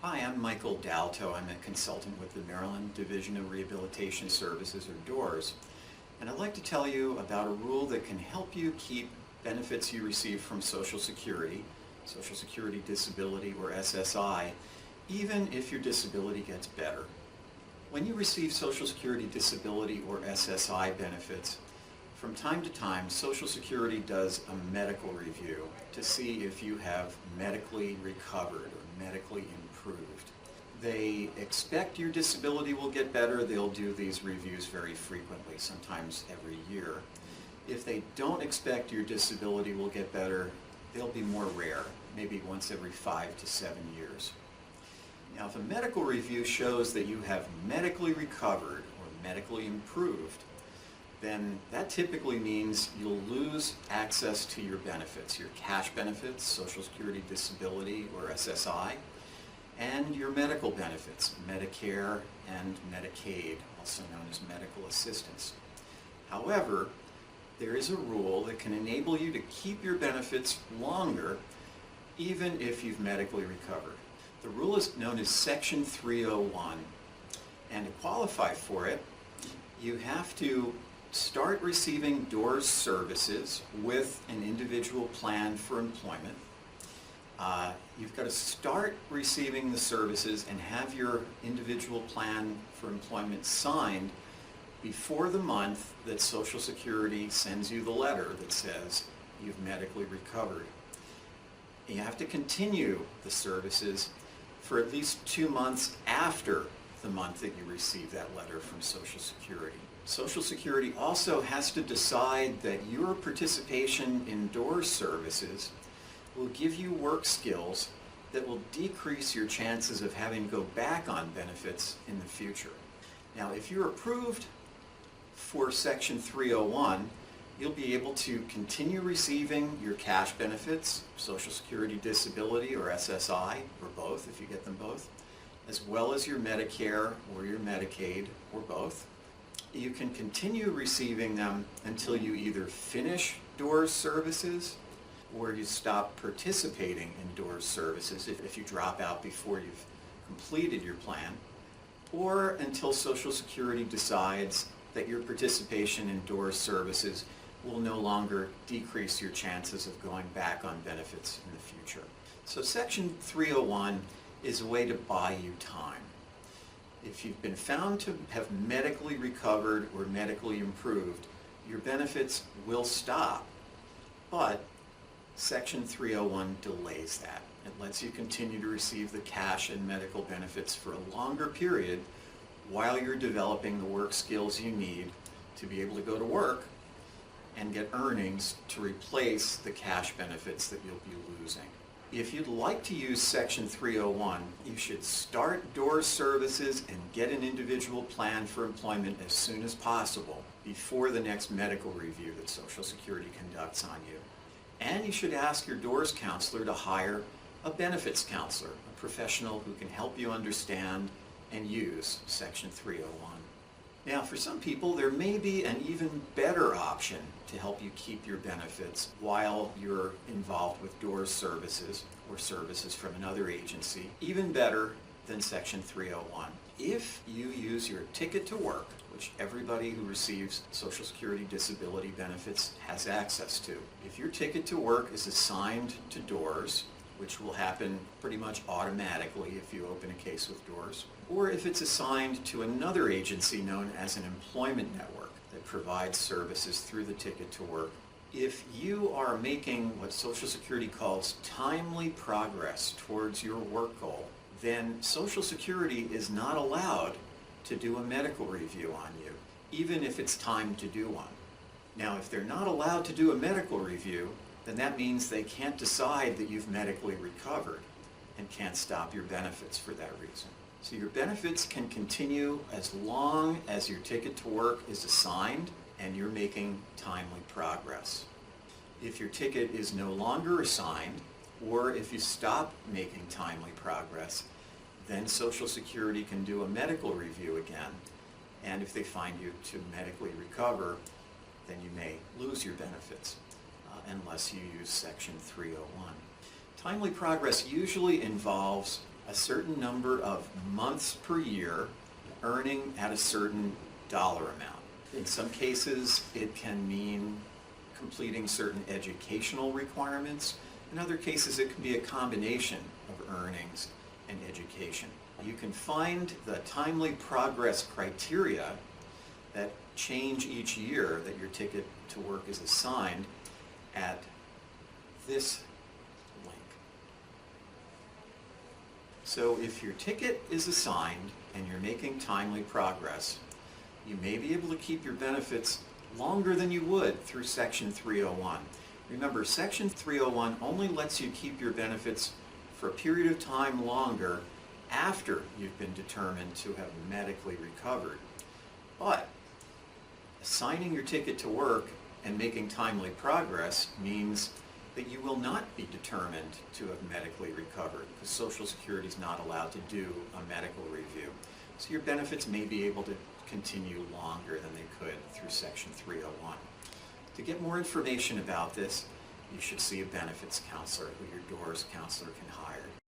Hi, I'm Michael Dalto. I'm a consultant with the Maryland Division of Rehabilitation Services, or DOORS. And I'd like to tell you about a rule that can help you keep benefits you receive from Social Security Disability, or SSI, even if your disability gets better. When you receive Social Security Disability or SSI benefits, from time to time, Social Security does a medical review to see if you have medically recovered or medically improved. They expect your disability will get better. They'll do these reviews very frequently, sometimes every year. If they don't expect your disability will get better, they'll be more rare, maybe once every 5 to 7 years. Now, if a medical review shows that you have medically recovered or medically improved, then that typically means you'll lose access to your benefits, your cash benefits, Social Security Disability or SSI, and your medical benefits, Medicare and Medicaid, also known as medical assistance. However, there is a rule that can enable you to keep your benefits longer even if you've medically recovered. The rule is known as Section 301, and to qualify for it, you have to start receiving DOORS services with an individual plan for employment. You've got to start receiving the services and have your individual plan for employment signed before the month that Social Security sends you the letter that says you've medically recovered. You have to continue the services for at least 2 months after the month that you receive that letter from Social Security. Social Security also has to decide that your participation in DOORS services will give you work skills that will decrease your chances of having to go back on benefits in the future. Now, if you're approved for Section 301, you'll be able to continue receiving your cash benefits, Social Security Disability or SSI, or both if you get them both, as well as your Medicare or your Medicaid, or both. You can continue receiving them until you either finish DOORS services or you stop participating in DOORS services if you drop out before you've completed your plan, or until Social Security decides that your participation in DOORS services will no longer decrease your chances of going back on benefits in the future. So Section 301 is a way to buy you time. If you've been found to have medically recovered or medically improved, your benefits will stop. But Section 301 delays that. It lets you continue to receive the cash and medical benefits for a longer period while you're developing the work skills you need to be able to go to work and get earnings to replace the cash benefits that you'll be losing. If you'd like to use Section 301, you should start DOORS services and get an individual plan for employment as soon as possible before the next medical review that Social Security conducts on you. And you should ask your DOORS counselor to hire a benefits counselor, a professional who can help you understand and use Section 301. Now, for some people, there may be an even better option to help you keep your benefits while you're involved with DOORS services or services from another agency, even better than Section 301. If you use your ticket to work, which everybody who receives Social Security Disability benefits has access to, if your ticket to work is assigned to DOORS, which will happen pretty much automatically if you open a case with DOORS, or if it's assigned to another agency known as an employment network that provides services through the ticket to work. If you are making what Social Security calls timely progress towards your work goal, then Social Security is not allowed to do a medical review on you, even if it's time to do one. Now, if they're not allowed to do a medical review, then that means they can't decide that you've medically recovered and can't stop your benefits for that reason. So your benefits can continue as long as your ticket to work is assigned and you're making timely progress. If your ticket is no longer assigned, or if you stop making timely progress, then Social Security can do a medical review again. And if they find you to medically recover, then you may lose your benefits unless you use Section 301. Timely progress usually involves a certain number of months per year earning at a certain dollar amount. In some cases, it can mean completing certain educational requirements. In other cases, it can be a combination of earnings and education. You can find the timely progress criteria that change each year that your ticket to work is assigned at this link. So if your ticket is assigned and you're making timely progress, you may be able to keep your benefits longer than you would through Section 301. Remember, Section 301 only lets you keep your benefits for a period of time longer after you've been determined to have medically recovered. But assigning your ticket to work and making timely progress means that you will not be determined to have medically recovered, because Social Security is not allowed to do a medical review. So your benefits may be able to continue longer than they could through Section 301. To get more information about this, you should see a benefits counselor who your DOORS counselor can hire.